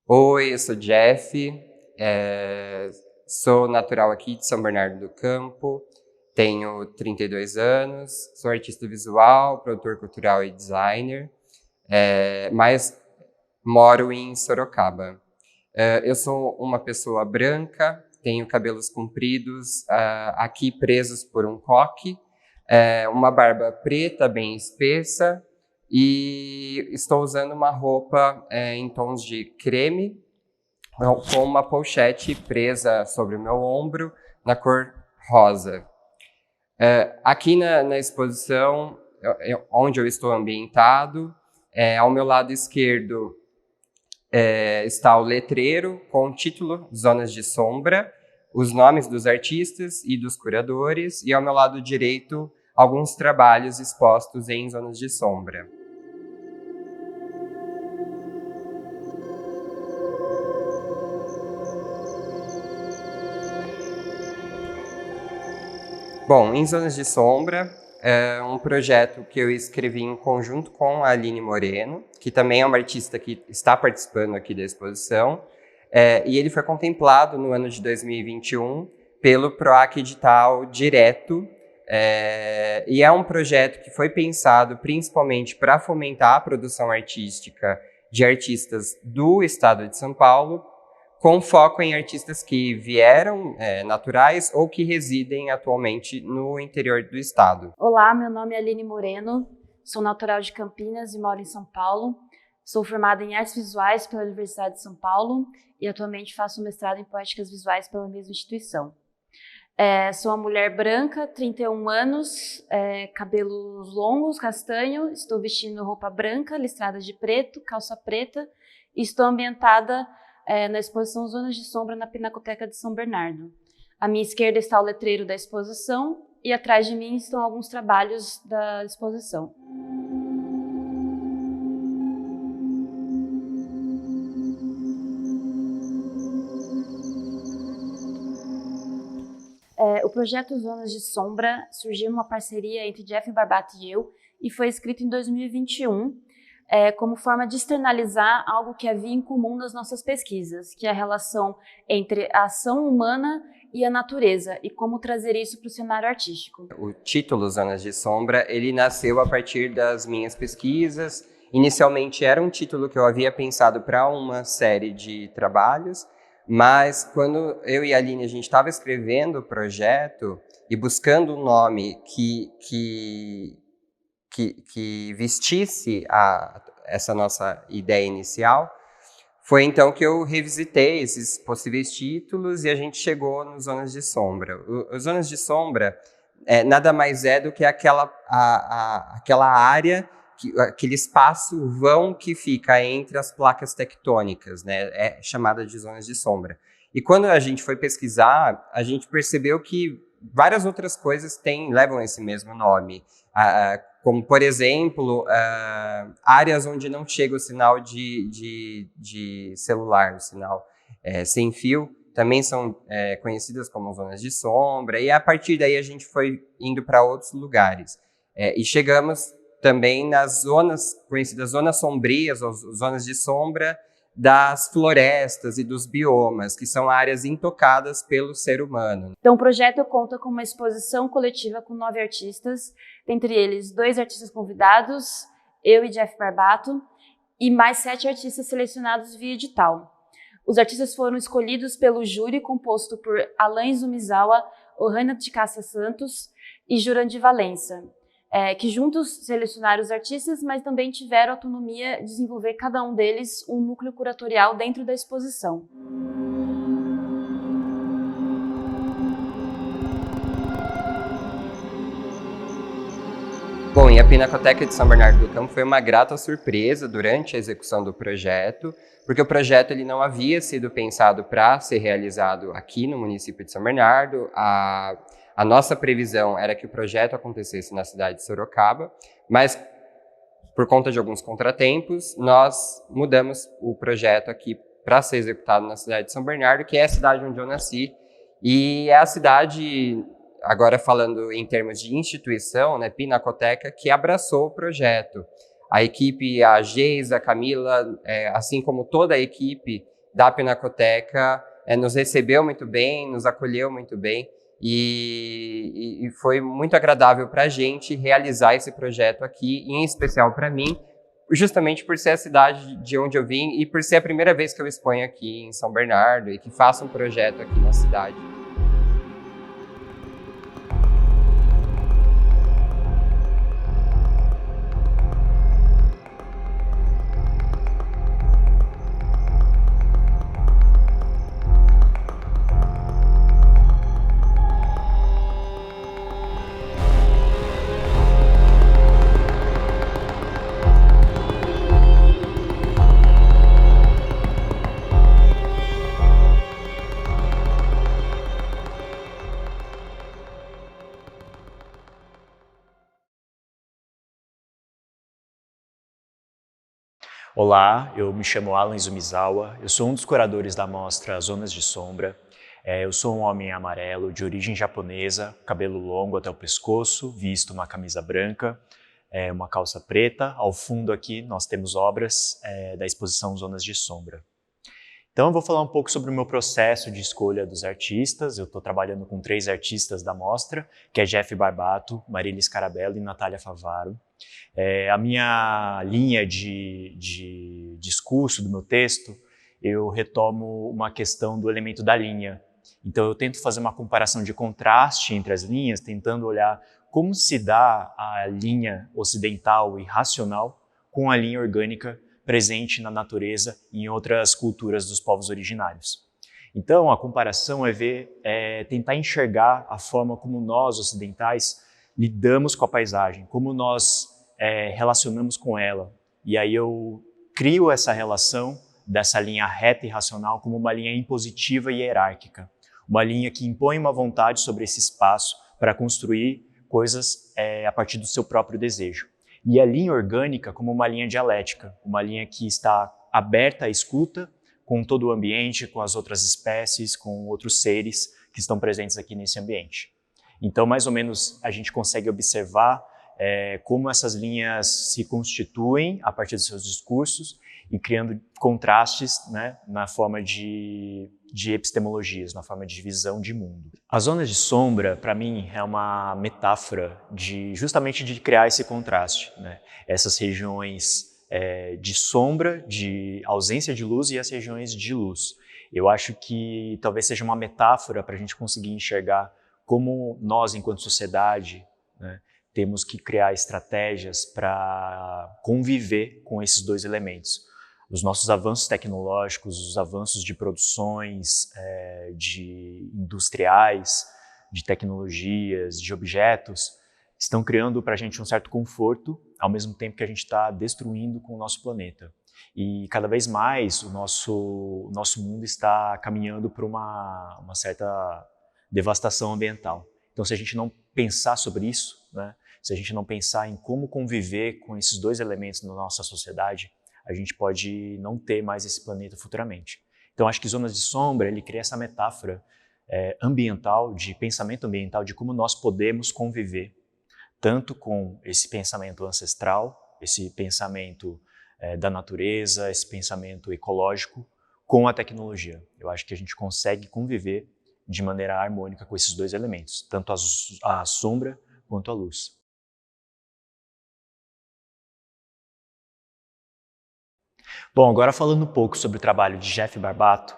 Oi, eu sou Jeff, sou natural aqui de São Bernardo do Campo, tenho 32 anos, sou artista visual, produtor cultural e designer, mas moro em Sorocaba. Eu sou uma pessoa branca, tenho cabelos compridos, aqui presos por um coque, uma barba preta bem espessa, e estou usando uma roupa em tons de creme, com uma pochete presa sobre o meu ombro, na cor rosa. Aqui na exposição, onde eu estou ambientado, ao meu lado esquerdo está o letreiro com o título Zonas de Sombra, os nomes dos artistas e dos curadores, e ao meu lado direito, alguns trabalhos expostos em Zonas de Sombra. Bom, em Zonas de Sombra é um projeto que eu escrevi em conjunto com a Aline Moreno, que também é uma artista que está participando aqui da exposição, e ele foi contemplado no ano de 2021 pelo PROAC Edital Direto, e é um projeto que foi pensado principalmente para fomentar a produção artística de artistas do estado de São Paulo, com foco em artistas que vieram naturais ou que residem atualmente no interior do estado. Olá, meu nome é Aline Moreno, sou natural de Campinas e moro em São Paulo. Sou formada em Artes Visuais pela Universidade de São Paulo e atualmente faço um mestrado em Poéticas Visuais pela mesma instituição. Sou uma mulher branca, 31 anos, cabelos longos, castanho, estou vestindo roupa branca, listrada de preto, calça preta e estou ambientada na exposição Zonas de Sombra na Pinacoteca de São Bernardo. À minha esquerda está o letreiro da exposição e atrás de mim estão alguns trabalhos da exposição. O projeto Zonas de Sombra surgiu numa parceria entre Jeff Barbato e eu e foi escrito em 2021 como forma de externalizar algo que havia em comum nas nossas pesquisas, que é a relação entre a ação humana e a natureza, e como trazer isso para o cenário artístico. O título Zonas de Sombra, ele nasceu a partir das minhas pesquisas. Inicialmente era um título que eu havia pensado para uma série de trabalhos, mas quando eu e a Aline a gente estava escrevendo o projeto e buscando um nome que vestisse essa nossa ideia inicial, foi então que eu revisitei esses possíveis títulos e a gente chegou no Zonas de Sombra. Os Zonas de Sombra nada mais é do que aquela área, aquele espaço vão que fica entre as placas tectônicas, né? É chamada de Zonas de Sombra. E quando a gente foi pesquisar, a gente percebeu que várias outras coisas levam esse mesmo nome, como, por exemplo, áreas onde não chega o sinal de celular, o sinal sem fio, também são conhecidas como zonas de sombra, e a partir daí a gente foi indo para outros lugares. E chegamos também nas zonas conhecidas zonas sombrias, ou zonas de sombra, das florestas e dos biomas, que são áreas intocadas pelo ser humano. Então o projeto conta com uma exposição coletiva com 9 artistas, dentre eles 2 artistas convidados, eu e Jeff Barbato, e mais 7 artistas selecionados via edital. Os artistas foram escolhidos pelo júri composto por Alain Zumizawa, Ohana de Cássia Santos e Jurandir Valença, que juntos selecionaram os artistas, mas também tiveram autonomia de desenvolver cada um deles um núcleo curatorial dentro da exposição. Bom, e a Pinacoteca de São Bernardo do Campo foi uma grata surpresa durante a execução do projeto, porque o projeto ele não havia sido pensado para ser realizado aqui no município de São Bernardo. A nossa previsão era que o projeto acontecesse na cidade de Sorocaba, mas por conta de alguns contratempos, nós mudamos o projeto aqui para ser executado na cidade de São Bernardo, que é a cidade onde eu nasci, e é a cidade, agora falando em termos de instituição, né, Pinacoteca, que abraçou o projeto. A equipe, a Geisa, a Camila, assim como toda a equipe da Pinacoteca, nos recebeu muito bem, nos acolheu muito bem, e foi muito agradável para a gente realizar esse projeto aqui, em especial para mim, justamente por ser a cidade de onde eu vim e por ser a primeira vez que eu exponho aqui em São Bernardo e que faço um projeto aqui na cidade. Olá, eu me chamo Alan Izumizawa, eu sou um dos curadores da mostra Zonas de Sombra. Eu sou um homem amarelo, de origem japonesa, cabelo longo até o pescoço, visto uma camisa branca, uma calça preta. Ao fundo aqui nós temos obras da exposição Zonas de Sombra. Então eu vou falar um pouco sobre o meu processo de escolha dos artistas. Eu estou trabalhando com 3 artistas da mostra, que é Jeff Barbato, Marília Scarabello e Natália Favaro. A minha linha de discurso do meu texto, eu retomo uma questão do elemento da linha. Então eu tento fazer uma comparação de contraste entre as linhas, tentando olhar como se dá a linha ocidental e racional com a linha orgânica presente na natureza e em outras culturas dos povos originários. Então a comparação é tentar enxergar a forma como nós ocidentais lidamos com a paisagem, como nós relacionamos com ela. E aí eu crio essa relação dessa linha reta e racional como uma linha impositiva e hierárquica. Uma linha que impõe uma vontade sobre esse espaço para construir coisas a partir do seu próprio desejo. E a linha orgânica como uma linha dialética, uma linha que está aberta à escuta com todo o ambiente, com as outras espécies, com outros seres que estão presentes aqui nesse ambiente. Então, mais ou menos, a gente consegue observar como essas linhas se constituem a partir dos seus discursos e criando contrastes, né, na forma de epistemologias, na forma de visão de mundo. As zonas de sombra, para mim, é uma metáfora justamente de criar esse contraste, né? Essas regiões de sombra, de ausência de luz e as regiões de luz. Eu acho que talvez seja uma metáfora para a gente conseguir enxergar como nós, enquanto sociedade, né, temos que criar estratégias para conviver com esses 2 elementos. Os nossos avanços tecnológicos, os avanços de produções de industriais, de tecnologias, de objetos, estão criando para a gente um certo conforto, ao mesmo tempo que a gente está destruindo com o nosso planeta. E cada vez mais o nosso mundo está caminhando para uma certa devastação ambiental. Então, se a gente não pensar sobre isso, né, se a gente não pensar em como conviver com esses 2 elementos na nossa sociedade, a gente pode não ter mais esse planeta futuramente. Então, acho que Zonas de Sombra, ele cria essa metáfora ambiental, de pensamento ambiental, de como nós podemos conviver, tanto com esse pensamento ancestral, esse pensamento da natureza, esse pensamento ecológico, com a tecnologia. Eu acho que a gente consegue conviver de maneira harmônica com esses 2 elementos, tanto a sombra quanto a luz. Bom, agora falando um pouco sobre o trabalho de Jeff Barbato,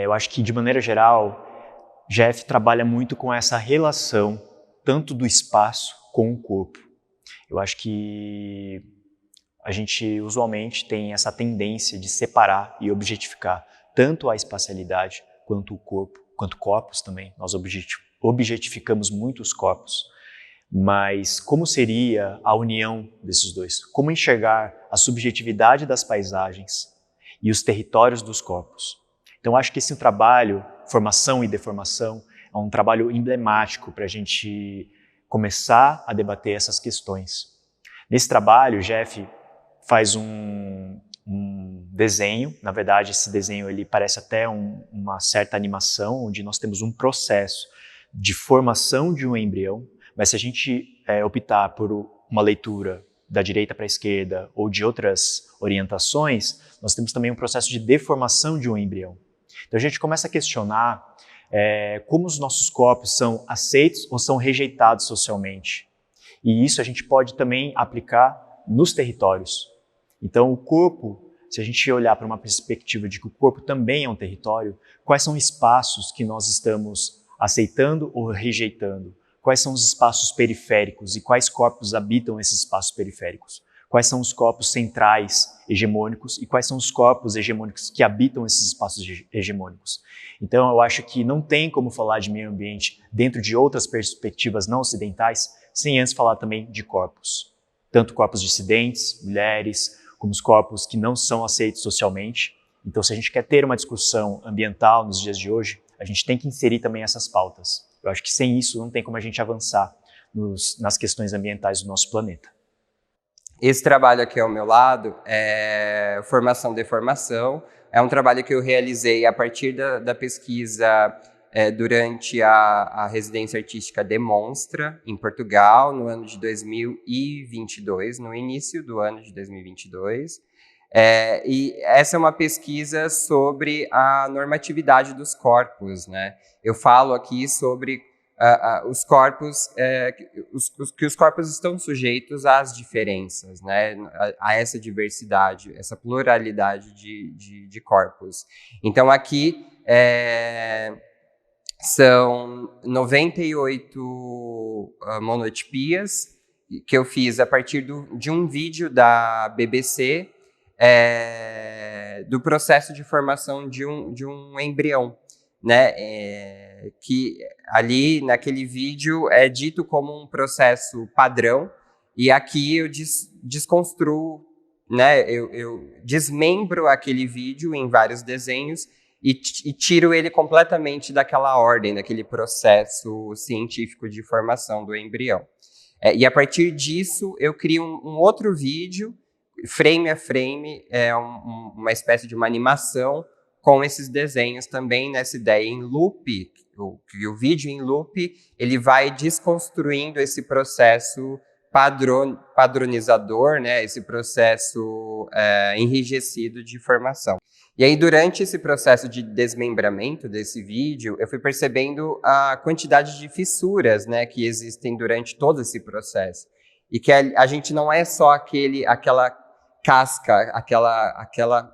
eu acho que, de maneira geral, Jeff trabalha muito com essa relação, tanto do espaço com o corpo. Eu acho que a gente, usualmente, tem essa tendência de separar e objetificar tanto a espacialidade quanto o corpo, quanto corpos também. Nós objetificamos muito os corpos. Mas como seria a união desses 2? Como enxergar a subjetividade das paisagens e os territórios dos corpos? Então, acho que esse trabalho, formação e deformação, é um trabalho emblemático para a gente começar a debater essas questões. Nesse trabalho, Jeff faz um desenho. Na verdade, esse desenho ele parece até uma certa animação, onde nós temos um processo de formação de um embrião. Mas se a gente optar por uma leitura da direita para a esquerda ou de outras orientações, nós temos também um processo de deformação de um embrião. Então a gente começa a questionar como os nossos corpos são aceitos ou são rejeitados socialmente. E isso a gente pode também aplicar nos territórios. Então o corpo, se a gente olhar para uma perspectiva de que o corpo também é um território, quais são espaços que nós estamos aceitando ou rejeitando? Quais são os espaços periféricos e quais corpos habitam esses espaços periféricos? Quais são os corpos centrais hegemônicos e quais são os corpos hegemônicos que habitam esses espaços hegemônicos? Então, eu acho que não tem como falar de meio ambiente dentro de outras perspectivas não ocidentais sem antes falar também de corpos. Tanto corpos dissidentes, mulheres, como os corpos que não são aceitos socialmente. Então, se a gente quer ter uma discussão ambiental nos dias de hoje, a gente tem que inserir também essas pautas. Eu acho que sem isso não tem como a gente avançar nas questões ambientais do nosso planeta. Esse trabalho aqui ao meu lado é Formação-Deformação. É um trabalho que eu realizei a partir da pesquisa durante a residência artística Demonstra, em Portugal, no ano de 2022, no início do ano de 2022. E essa é uma pesquisa sobre a normatividade dos corpos, né? Eu falo aqui sobre os corpos, que os corpos estão sujeitos às diferenças, né? A essa diversidade, essa pluralidade de corpos. Então aqui são 98 monotipias que eu fiz a partir de um vídeo da BBC, do processo de formação de um embrião, né? Que ali naquele vídeo é dito como um processo padrão, e aqui eu desconstruo, né? Eu desmembro aquele vídeo em vários desenhos e tiro ele completamente daquela ordem, daquele processo científico de formação do embrião. E a partir disso eu crio um outro vídeo, frame a frame, uma espécie de uma animação com esses desenhos também nessa ideia em loop. O vídeo em loop, ele vai desconstruindo esse processo padronizador, né, esse processo enrijecido de formação. E aí, durante esse processo de desmembramento desse vídeo, eu fui percebendo a quantidade de fissuras, né, que existem durante todo esse processo. E que a gente não é só aquela casca, aquela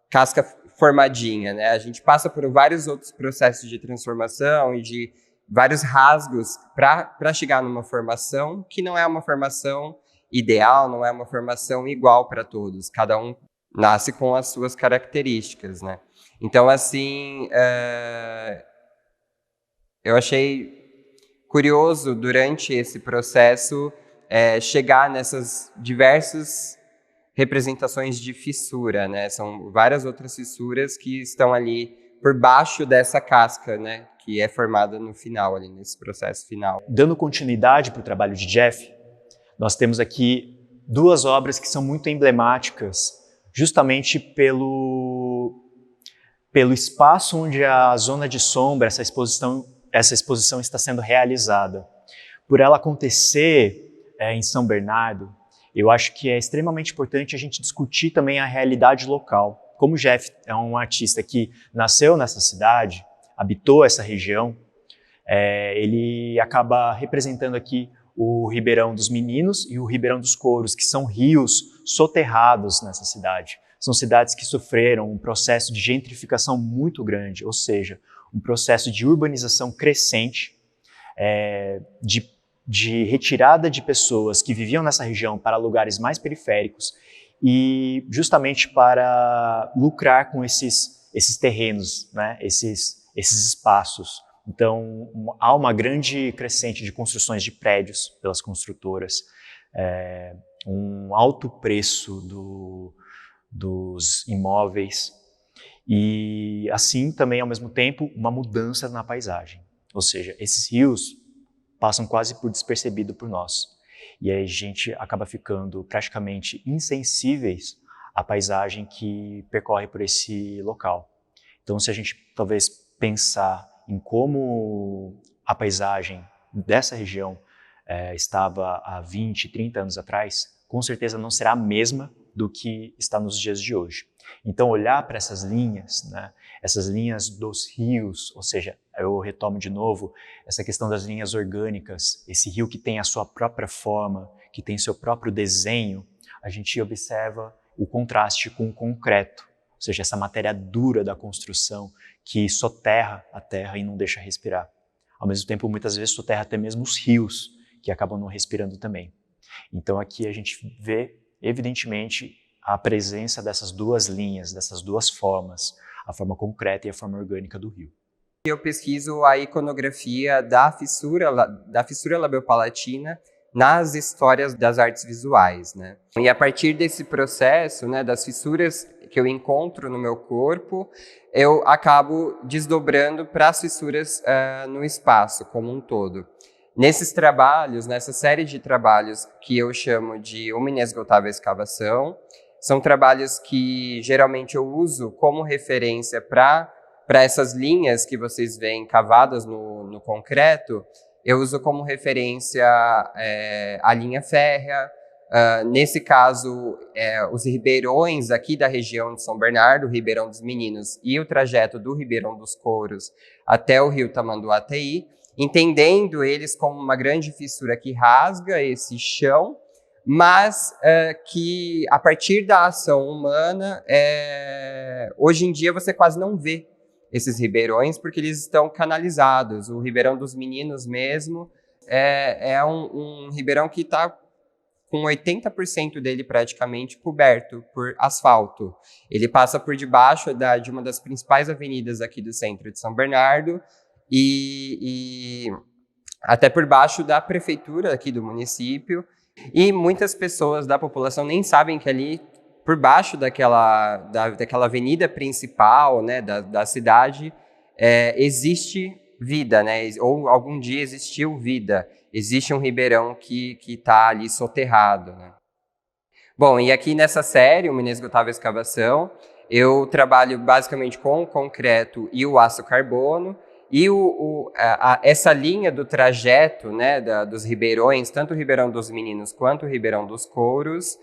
casca formadinha, né? A gente passa por vários outros processos de transformação e de vários rasgos para chegar numa formação que não é uma formação ideal, não é uma formação igual para todos. Cada um nasce com as suas características, né? Então, assim, eu achei curioso durante esse processo chegar nessas diversas representações de fissura, né? São várias outras fissuras que estão ali por baixo dessa casca, né? Que é formada no final, ali nesse processo final. Dando continuidade para o trabalho de Jeff, nós temos aqui duas obras que são muito emblemáticas, justamente pelo espaço onde a zona de sombra, essa exposição está sendo realizada. Por ela acontecer em São Bernardo, eu acho que é extremamente importante a gente discutir também a realidade local. Como o Jeff é um artista que nasceu nessa cidade, habitou essa região, ele acaba representando aqui o Ribeirão dos Meninos e o Ribeirão dos Couros, que são rios soterrados nessa cidade. São cidades que sofreram um processo de gentrificação muito grande, ou seja, um processo de urbanização crescente, de retirada de pessoas que viviam nessa região para lugares mais periféricos e justamente para lucrar com esses terrenos, né? esses espaços. Então, há uma grande crescente de construções de prédios pelas construtoras, um alto preço dos imóveis e, assim, também, ao mesmo tempo, uma mudança na paisagem. Ou seja, esses rios passam quase por despercebido por nós. E aí a gente acaba ficando praticamente insensíveis à paisagem que percorre por esse local. Então, se a gente talvez pensar em como a paisagem dessa região estava há 20, 30 anos atrás, com certeza não será a mesma do que está nos dias de hoje. Então, olhar para essas linhas, né, essas linhas dos rios, ou seja, eu retomo de novo essa questão das linhas orgânicas, esse rio que tem a sua própria forma, que tem seu próprio desenho, a gente observa o contraste com o concreto, ou seja, essa matéria dura da construção que soterra a terra e não deixa respirar. Ao mesmo tempo, muitas vezes soterra até mesmo os rios, que acabam não respirando também. Então aqui a gente vê, evidentemente, a presença dessas duas linhas, dessas duas formas, a forma concreta e a forma orgânica do rio. Eu pesquiso a iconografia da fissura labiopalatina nas histórias das artes visuais, né? E a partir desse processo, né, das fissuras que eu encontro no meu corpo, eu acabo desdobrando para as fissuras no espaço como um todo. Nesses trabalhos, nessa série de trabalhos que eu chamo de uma inesgotável escavação, são trabalhos que geralmente eu uso como referência para essas linhas que vocês veem cavadas no concreto, eu uso como referência a linha férrea, nesse caso, os ribeirões aqui da região de São Bernardo, o Ribeirão dos Meninos e o trajeto do Ribeirão dos Couros até o rio Tamanduateí, entendendo eles como uma grande fissura que rasga esse chão, mas que a partir da ação humana, hoje em dia você quase não vê esses ribeirões porque eles estão canalizados. O Ribeirão dos Meninos mesmo é um ribeirão que está com 80% dele praticamente coberto por asfalto. Ele passa por debaixo de uma das principais avenidas aqui do centro de São Bernardo e até por baixo da prefeitura aqui do município. E muitas pessoas da população nem sabem que ali, por baixo daquela avenida principal, né, da cidade, existe vida, né? Ou algum dia existiu vida. Existe um ribeirão que está ali soterrado, né? Bom, e aqui nessa série, uma inesgotável escavação, eu trabalho basicamente com o concreto e o aço carbono, e essa linha do trajeto, né, dos ribeirões, tanto o Ribeirão dos Meninos quanto o Ribeirão dos Couros,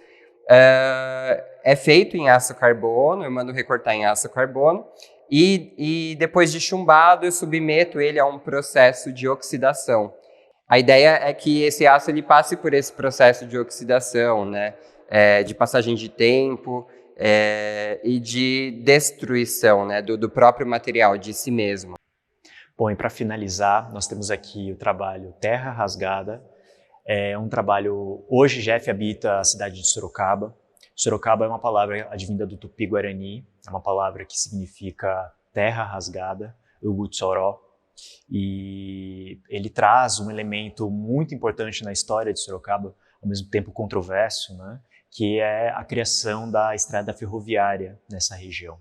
é feito em aço carbono, eu mando recortar em aço carbono, e depois de chumbado eu submeto ele a um processo de oxidação. A ideia é que esse aço ele passe por esse processo de oxidação, né, de passagem de tempo e de destruição, né, do próprio material, de si mesmo. Bom, e para finalizar, nós temos aqui o trabalho Terra Rasgada. É um trabalho... Hoje, Jeff habita a cidade de Sorocaba. Sorocaba é uma palavra advinda do Tupi-Guarani, é uma palavra que significa terra rasgada, Ugutsoró. E ele traz um elemento muito importante na história de Sorocaba, ao mesmo tempo controverso, né? Que é a criação da estrada ferroviária nessa região,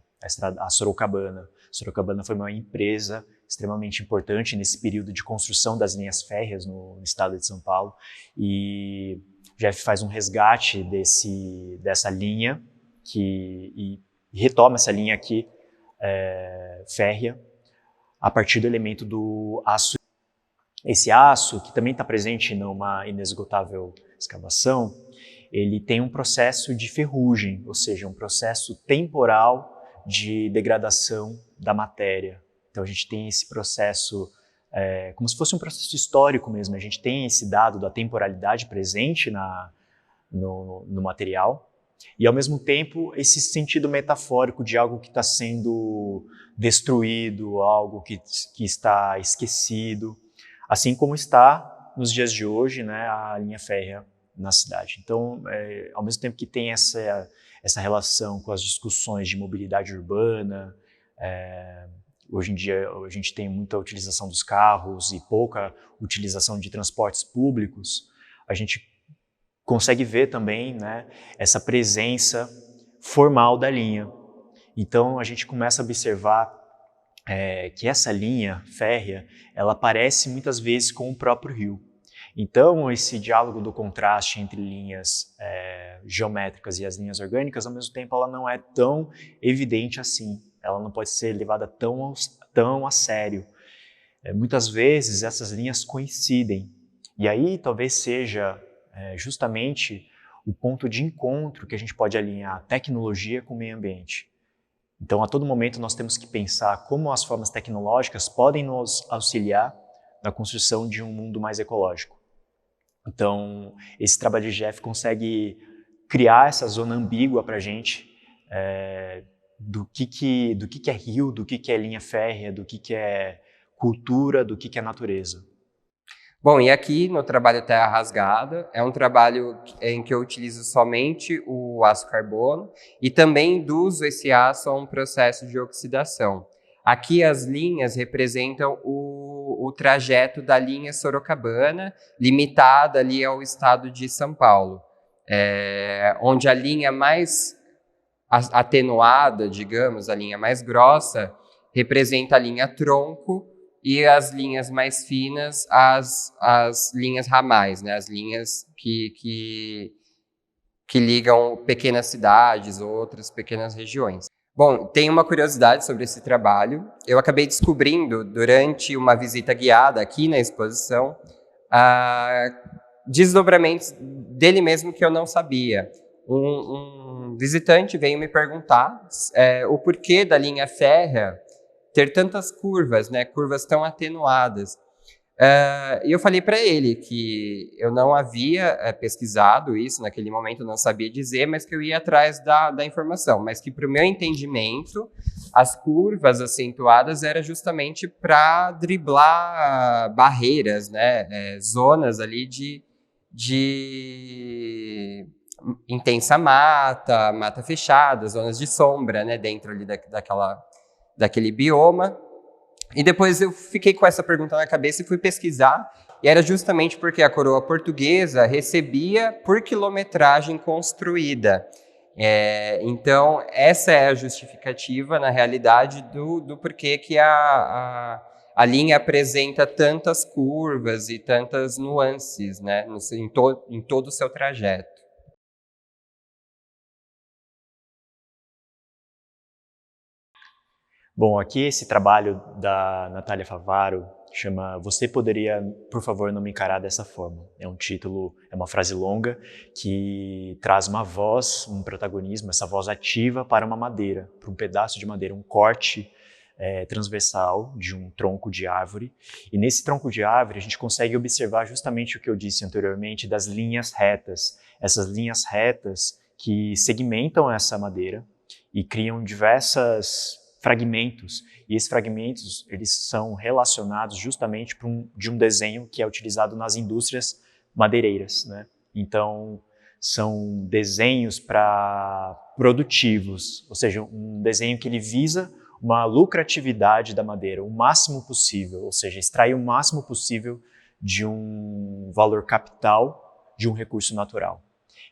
a Sorocabana. Sorocabana foi uma empresa extremamente importante nesse período de construção das linhas férreas no estado de São Paulo, e Jeff faz um resgate dessa linha e retoma essa linha aqui férrea a partir do elemento do aço. Esse aço, que também está presente numa inesgotável escavação, ele tem um processo de ferrugem, ou seja, um processo temporal de degradação da matéria. Então a gente tem esse processo, como se fosse um processo histórico mesmo, a gente tem esse dado da temporalidade presente no material, e ao mesmo tempo esse sentido metafórico de algo que está sendo destruído, algo que está esquecido, assim como está nos dias de hoje, né, a linha férrea na cidade. Então, ao mesmo tempo que tem essa relação com as discussões de mobilidade urbana, hoje em dia a gente tem muita utilização dos carros e pouca utilização de transportes públicos, a gente consegue ver também, né, essa presença formal da linha. Então a gente começa a observar que essa linha férrea, ela aparece muitas vezes com o próprio rio. Então esse diálogo do contraste entre linhas geométricas e as linhas orgânicas, ao mesmo tempo ela não é tão evidente assim. Ela não pode ser levada tão a sério. Muitas vezes essas linhas coincidem. E aí talvez seja justamente o ponto de encontro que a gente pode alinhar tecnologia com o meio ambiente. Então, a todo momento, nós temos que pensar como as formas tecnológicas podem nos auxiliar na construção de um mundo mais ecológico. Então, esse trabalho de Jeff consegue criar essa zona ambígua para a gente, do que é rio, do que é linha férrea, do que é cultura, do que é natureza. Bom, e aqui no trabalho Terra Rasgada, é um trabalho em que eu utilizo somente o aço carbono e também induzo esse aço a um processo de oxidação. Aqui as linhas representam o trajeto da linha Sorocabana, limitada ali ao estado de São Paulo, onde a linha mais atenuada, digamos, a linha mais grossa, representa a linha tronco, e as linhas mais finas, as linhas ramais, né? As linhas que ligam pequenas cidades ou outras pequenas regiões. Bom, tem uma curiosidade sobre esse trabalho. Eu acabei descobrindo, durante uma visita guiada aqui na exposição, desdobramentos dele mesmo que eu não sabia. Um visitante veio me perguntar o porquê da linha férrea ter tantas curvas, né, curvas tão atenuadas. E eu falei para ele que eu não havia pesquisado isso naquele momento, não sabia dizer, mas que eu ia atrás da informação, mas que, para o meu entendimento, as curvas acentuadas era justamente para driblar barreiras, né, zonas ali de intensa mata fechada, zonas de sombra, né, dentro ali daquele bioma. E depois eu fiquei com essa pergunta na cabeça e fui pesquisar, e era justamente porque a coroa portuguesa recebia por quilometragem construída. Então, essa é a justificativa, na realidade, do porquê que a linha apresenta tantas curvas e tantas nuances, né, em todo o seu trajeto. Bom, aqui esse trabalho da Natália Favaro chama Você Poderia, Por Favor, Não Me Encarar Dessa Forma. É um título, é uma frase longa que traz uma voz, um protagonismo, essa voz ativa para uma madeira, para um pedaço de madeira, um corte transversal de um tronco de árvore. E nesse tronco de árvore a gente consegue observar justamente o que eu disse anteriormente das linhas retas. Essas linhas retas que segmentam essa madeira e criam diversos fragmentos, e esses fragmentos eles são relacionados justamente de um desenho que é utilizado nas indústrias madeireiras, né? Então, são desenhos produtivos, ou seja, um desenho que ele visa uma lucratividade da madeira, o máximo possível, ou seja, extrair o máximo possível de um valor capital de um recurso natural.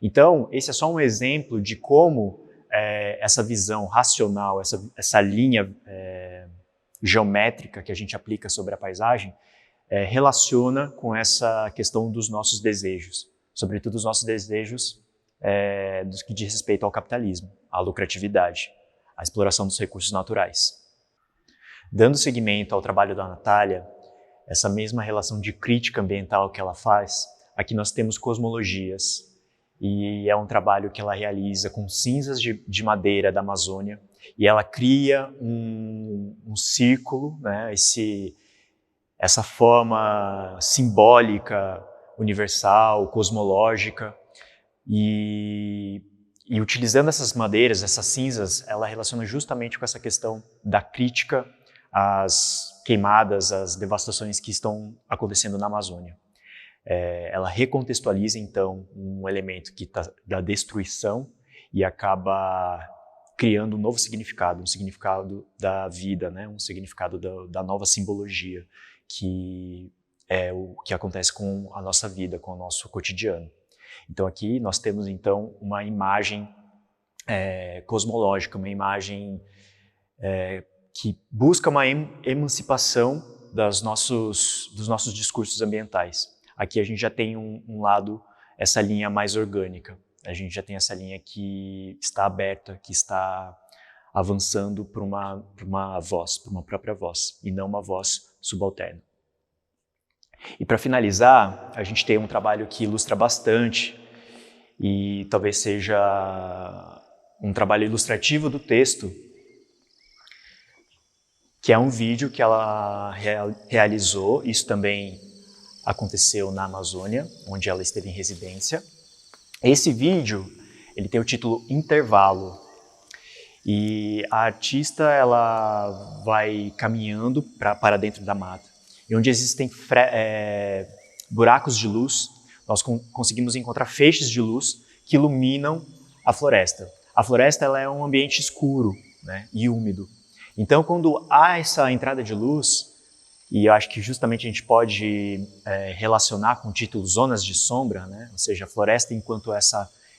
Então, esse é só um exemplo de como essa visão racional, essa linha geométrica que a gente aplica sobre a paisagem, relaciona com essa questão dos nossos desejos, sobretudo os nossos desejos dos que diz respeito ao capitalismo, à lucratividade, à exploração dos recursos naturais. Dando seguimento ao trabalho da Natália, essa mesma relação de crítica ambiental que ela faz, aqui nós temos cosmologias, e é um trabalho que ela realiza com cinzas de madeira da Amazônia, e ela cria um círculo, né, essa forma simbólica, universal, cosmológica, e utilizando essas madeiras, essas cinzas, ela relaciona justamente com essa questão da crítica às queimadas, às devastações que estão acontecendo na Amazônia. Ela recontextualiza, então, um elemento que está da destruição e acaba criando um novo significado, um significado da vida, né? Um significado da nova simbologia, que é o que acontece com a nossa vida, com o nosso cotidiano. Então, aqui nós temos, então, uma imagem cosmológica, uma imagem que busca uma emancipação dos nossos discursos ambientais. Aqui a gente já tem um lado, essa linha mais orgânica. A gente já tem essa linha que está aberta, que está avançando para uma voz, para uma própria voz, e não uma voz subalterna. E para finalizar, a gente tem um trabalho que ilustra bastante e talvez seja um trabalho ilustrativo do texto, que é um vídeo que ela realizou. Isso também aconteceu na Amazônia, onde ela esteve em residência. Esse vídeo, ele tem o título Intervalo, e a artista ela vai caminhando para dentro da mata, e onde existem buracos de luz, nós conseguimos encontrar feixes de luz que iluminam a floresta. A floresta ela é um ambiente escuro, né, e úmido. Então, quando há essa entrada de luz, e eu acho que justamente a gente pode relacionar com o título Zonas de Sombra, né, ou seja, a floresta enquanto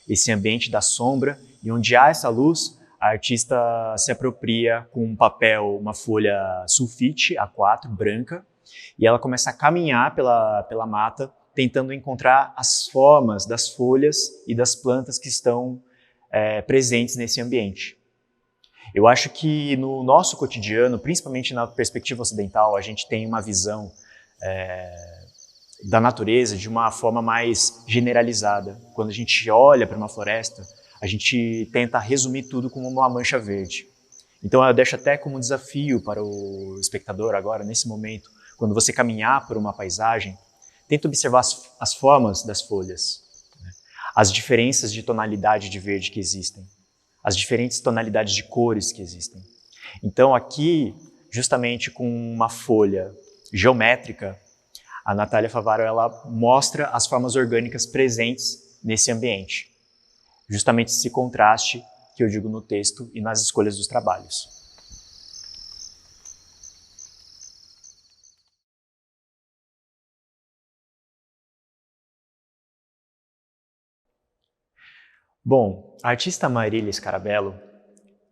esse ambiente da sombra, e onde há essa luz, a artista se apropria com um papel, uma folha sulfite A4, branca, e ela começa a caminhar pela mata, tentando encontrar as formas das folhas e das plantas que estão presentes nesse ambiente. Eu acho que no nosso cotidiano, principalmente na perspectiva ocidental, a gente tem uma visão da natureza de uma forma mais generalizada. Quando a gente olha para uma floresta, a gente tenta resumir tudo como uma mancha verde. Então eu deixo até como desafio para o espectador agora, nesse momento, quando você caminhar por uma paisagem, tenta observar as formas das folhas, né? As diferenças de tonalidade de verde que existem, as diferentes tonalidades de cores que existem. Então aqui, justamente com uma folha geométrica, a Natália Favaro ela mostra as formas orgânicas presentes nesse ambiente. Justamente esse contraste que eu digo no texto e nas escolhas dos trabalhos. Bom, a artista Marília Scarabello,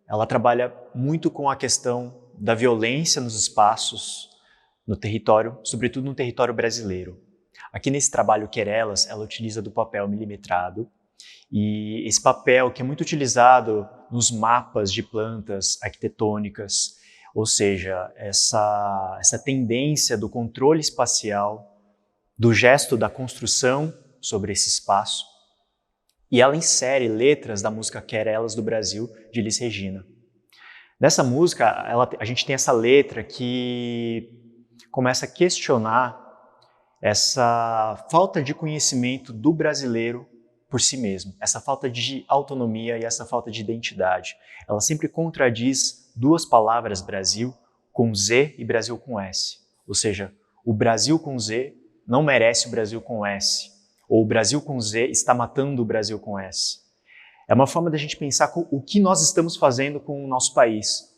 ela trabalha muito com a questão da violência nos espaços, no território, sobretudo no território brasileiro. Aqui nesse trabalho Querelas, ela utiliza do papel milimetrado, e esse papel que é muito utilizado nos mapas de plantas arquitetônicas, ou seja, essa tendência do controle espacial, do gesto da construção sobre esse espaço. E ela insere letras da música Querelas do Brasil, de Elis Regina. Nessa música, a gente tem essa letra que começa a questionar essa falta de conhecimento do brasileiro por si mesmo, essa falta de autonomia e essa falta de identidade. Ela sempre contradiz duas palavras Brasil com Z e Brasil com S. Ou seja, o Brasil com Z não merece o Brasil com S. Ou o Brasil com Z está matando o Brasil com S. É uma forma da gente pensar o que nós estamos fazendo com o nosso país,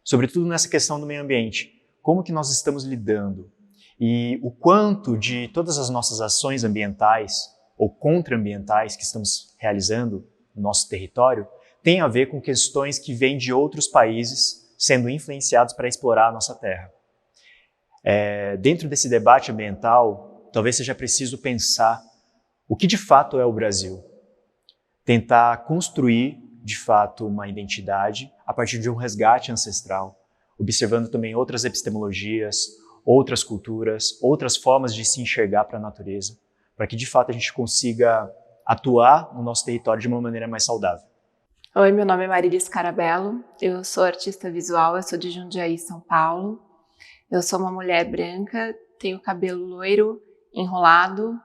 sobretudo nessa questão do meio ambiente. Como que nós estamos lidando? E o quanto de todas as nossas ações ambientais ou contraambientais que estamos realizando no nosso território tem a ver com questões que vêm de outros países sendo influenciados para explorar a nossa terra. Dentro desse debate ambiental, talvez seja preciso pensar o que de fato é o Brasil. Tentar construir, de fato, uma identidade a partir de um resgate ancestral, observando também outras epistemologias, outras culturas, outras formas de se enxergar para a natureza, para que de fato a gente consiga atuar no nosso território de uma maneira mais saudável. Oi, meu nome é Marília Scarabello, eu sou artista visual, eu sou de Jundiaí, São Paulo. Eu sou uma mulher branca, tenho cabelo loiro, enrolado,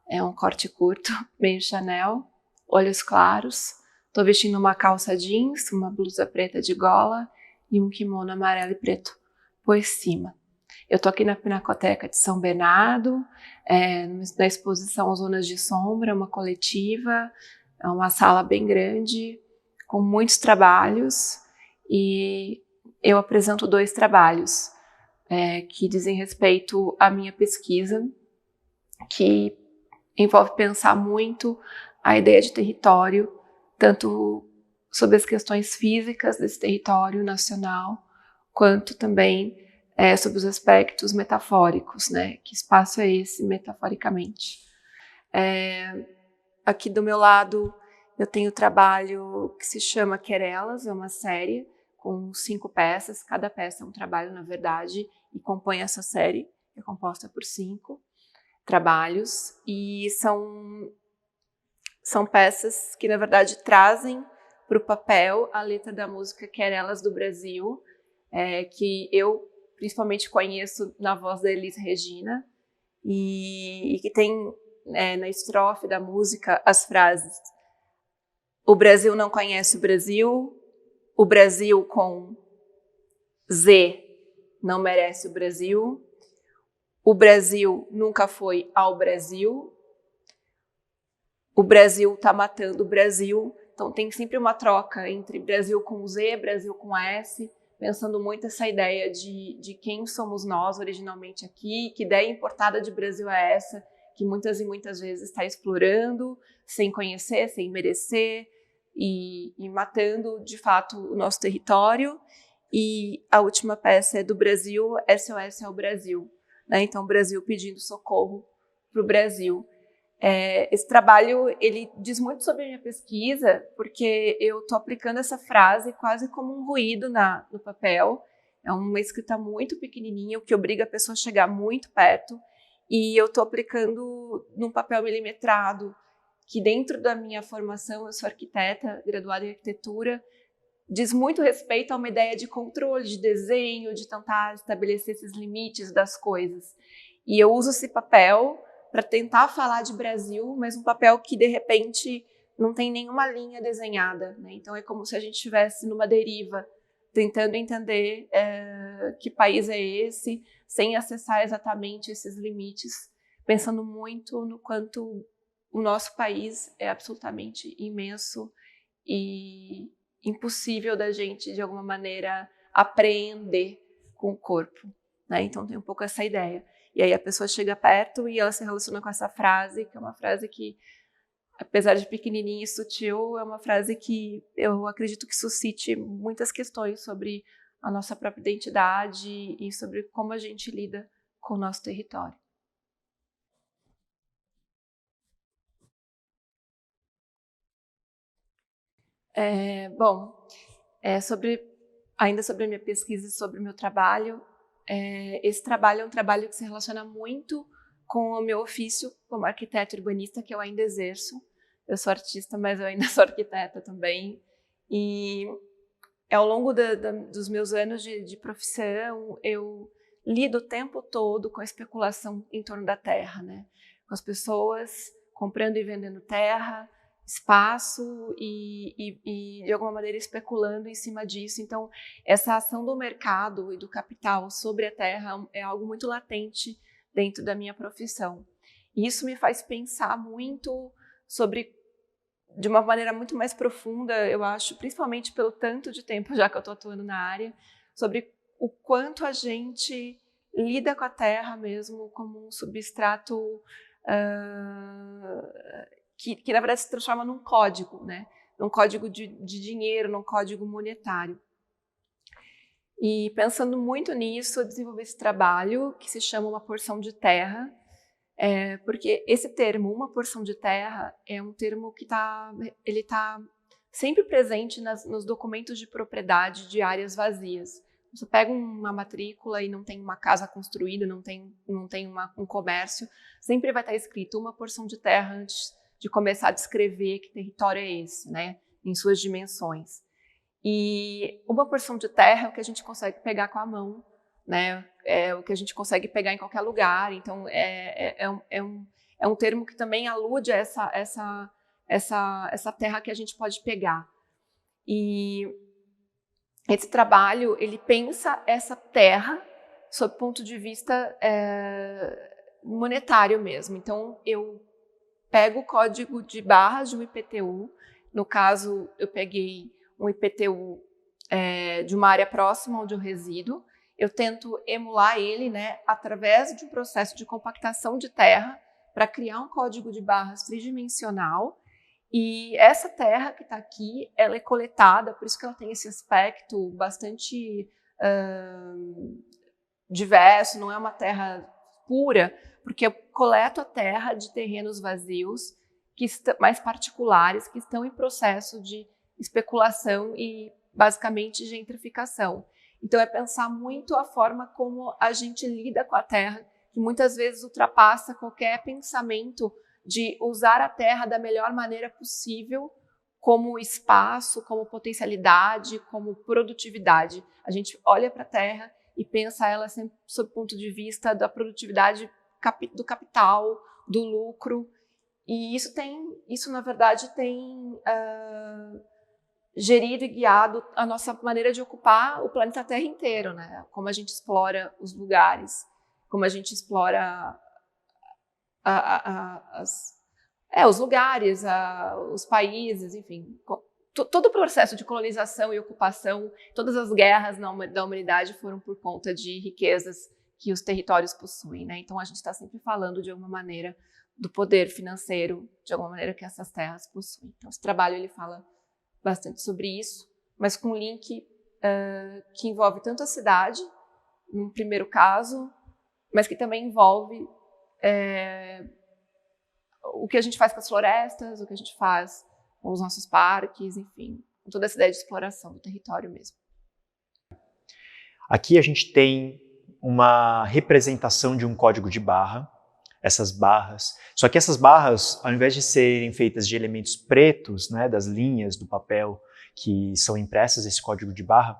é um corte curto, meio Chanel, olhos claros. Estou vestindo uma calça jeans, uma blusa preta de gola e um kimono amarelo e preto por cima. Eu estou aqui na Pinacoteca de São Bernardo, na exposição Zonas de Sombra, uma coletiva, é uma sala bem grande, com muitos trabalhos, e eu apresento 2 trabalhos que dizem respeito à minha pesquisa, que envolve pensar muito a ideia de território, tanto sobre as questões físicas desse território nacional, quanto também sobre os aspectos metafóricos, né? Que espaço é esse, metaforicamente? Aqui do meu lado, eu tenho o trabalho que se chama Querelas, é uma série com 5 peças, cada peça é um trabalho, na verdade, e compõe essa série, que é composta por 5 trabalhos, e são são peças que, na verdade, trazem para o papel a letra da música Querelas do Brasil, que eu principalmente conheço na voz da Elis Regina, e que tem na estrofe da música as frases: o Brasil não conhece o Brasil com Z não merece o Brasil nunca foi ao Brasil, o Brasil tá matando o Brasil. Então tem sempre uma troca entre Brasil com Z, Brasil com S, pensando muito essa ideia de quem somos nós originalmente aqui, que ideia importada de Brasil é essa, que muitas e muitas vezes está explorando, sem conhecer, sem merecer, e matando de fato o nosso território. E a última peça é do Brasil, SOS ao Brasil, né? Então o Brasil pedindo socorro para o Brasil. Esse trabalho, ele diz muito sobre a minha pesquisa, porque eu estou aplicando essa frase quase como um ruído no papel. É uma escrita muito pequenininha, o que obriga a pessoa a chegar muito perto, e eu estou aplicando num papel milimetrado, que dentro da minha formação, eu sou arquiteta, graduada em arquitetura, diz muito respeito a uma ideia de controle, de desenho, de tentar estabelecer esses limites das coisas. E eu uso esse papel para tentar falar de Brasil, mas um papel que, de repente, não tem nenhuma linha desenhada, né? Então é como se a gente estivesse numa deriva, tentando entender que país é esse, sem acessar exatamente esses limites, pensando muito no quanto o nosso país é absolutamente imenso e impossível da gente, de alguma maneira, apreender com o corpo, né? Então tem um pouco essa ideia. E aí a pessoa chega perto e ela se relaciona com essa frase, que é uma frase que, apesar de pequenininha e sutil, é uma frase que eu acredito que suscite muitas questões sobre a nossa própria identidade e sobre como a gente lida com o nosso território. Ainda sobre a minha pesquisa e sobre o meu trabalho, esse trabalho é um trabalho que se relaciona muito com o meu ofício como arquiteta urbanista, que eu ainda exerço. Eu sou artista, mas eu ainda sou arquiteta também. E ao longo dos meus anos de profissão, eu lido o tempo todo com a especulação em torno da terra, né? Com as pessoas comprando e vendendo terra, espaço e de alguma maneira especulando em cima disso. Então, essa ação do mercado e do capital sobre a terra é algo muito latente dentro da minha profissão. E isso me faz pensar muito sobre, de uma maneira muito mais profunda, eu acho, principalmente pelo tanto de tempo já que eu estou atuando na área, sobre o quanto a gente lida com a terra mesmo como um substrato que na verdade se transforma num código, né? Num código de dinheiro, num código monetário. E pensando muito nisso, eu desenvolvi esse trabalho que se chama Uma Porção de Terra, porque esse termo, uma porção de terra, é um termo que ele tá sempre presente nos documentos de propriedade de áreas vazias. Você pega uma matrícula e não tem uma casa construída, não tem um comércio, sempre vai estar escrito uma porção de terra antes de começar a descrever que território é esse, né, em suas dimensões. E uma porção de terra é o que a gente consegue pegar com a mão, né, é o que a gente consegue pegar em qualquer lugar. Então é um termo que também alude a essa terra que a gente pode pegar. E esse trabalho, ele pensa essa terra sob o ponto de vista monetário mesmo. Então, eu pego o código de barras de um IPTU. No caso, eu peguei um IPTU de uma área próxima onde eu resido. Eu tento emular ele, né, através de um processo de compactação de terra para criar um código de barras tridimensional. E essa terra que está aqui, ela é coletada, por isso que ela tem esse aspecto bastante diverso, não é uma terra pura, porque eu coleto a terra de terrenos vazios, mais particulares, que estão em processo de especulação e, basicamente, gentrificação. Então, é pensar muito a forma como a gente lida com a terra, que muitas vezes ultrapassa qualquer pensamento de usar a terra da melhor maneira possível, como espaço, como potencialidade, como produtividade. A gente olha para a terra e pensa ela sempre sob o ponto de vista da produtividade do capital, do lucro, e isso na verdade tem gerido e guiado a nossa maneira de ocupar o planeta Terra inteiro, né? Como a gente explora os lugares, como a gente explora os lugares, os países, enfim. Todo o processo de colonização e ocupação, todas as guerras da humanidade foram por conta de riquezas que os territórios possuem, né? Então a gente está sempre falando de alguma maneira do poder financeiro, de alguma maneira que essas terras possuem. Então esse trabalho ele fala bastante sobre isso, mas com um link que envolve tanto a cidade, no primeiro caso, mas que também envolve o que a gente faz com as florestas, o que a gente faz com os nossos parques, enfim, toda essa ideia de exploração do território mesmo. Aqui a gente tem uma representação de um código de barra, essas barras. Só que essas barras, ao invés de serem feitas de elementos pretos, né, das linhas do papel que são impressas nesse código de barra,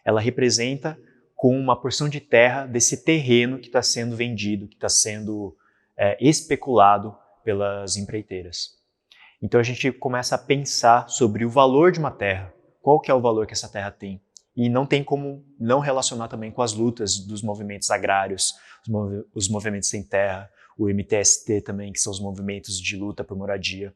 ela representa com uma porção de terra desse terreno que está sendo vendido, que está sendo especulado pelas empreiteiras. Então a gente começa a pensar sobre o valor de uma terra, qual que é o valor que essa terra tem. E não tem como não relacionar também com as lutas dos movimentos agrários, os movimentos sem terra, o MTST também, que são os movimentos de luta por moradia.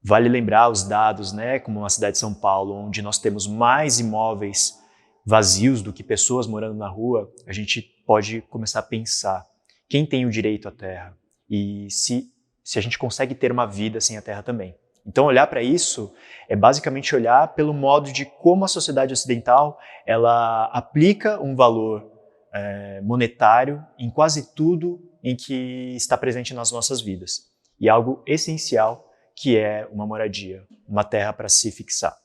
Vale lembrar os dados, né, como a cidade de São Paulo, onde nós temos mais imóveis vazios do que pessoas morando na rua, a gente pode começar a pensar quem tem o direito à terra e se a gente consegue ter uma vida sem a terra também. Então olhar para isso é basicamente olhar pelo modo de como a sociedade ocidental ela aplica um valor monetário em quase tudo em que está presente nas nossas vidas. E algo essencial que é uma moradia, uma terra para se fixar.